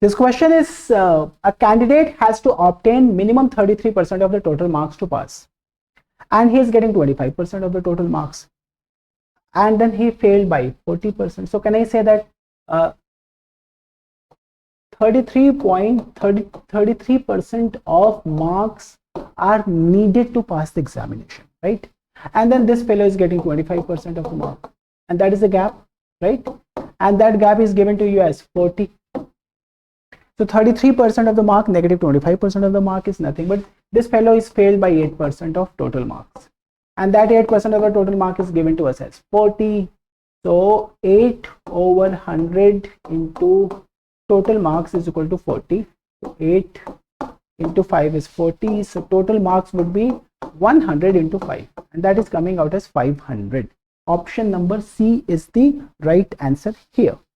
This question is a candidate has to obtain minimum 33% of the total marks to pass, and he is getting 25% of the total marks, and then he failed by 40%. So can I say that 33% of marks are needed to pass the examination, right? And then this fellow is getting 25% of the mark, and that is the gap, right? And that gap is given to you as 40. So 33% of the mark, negative 25% of the mark is nothing, but this fellow is failed by 8% of total marks, and that 8% of the total mark is given to us as 40. So 8 over 100 into total marks is equal to 40. 8 into 5 is 40. So total marks would be 100 into 5, and that is coming out as 500. Option number C is the right answer here.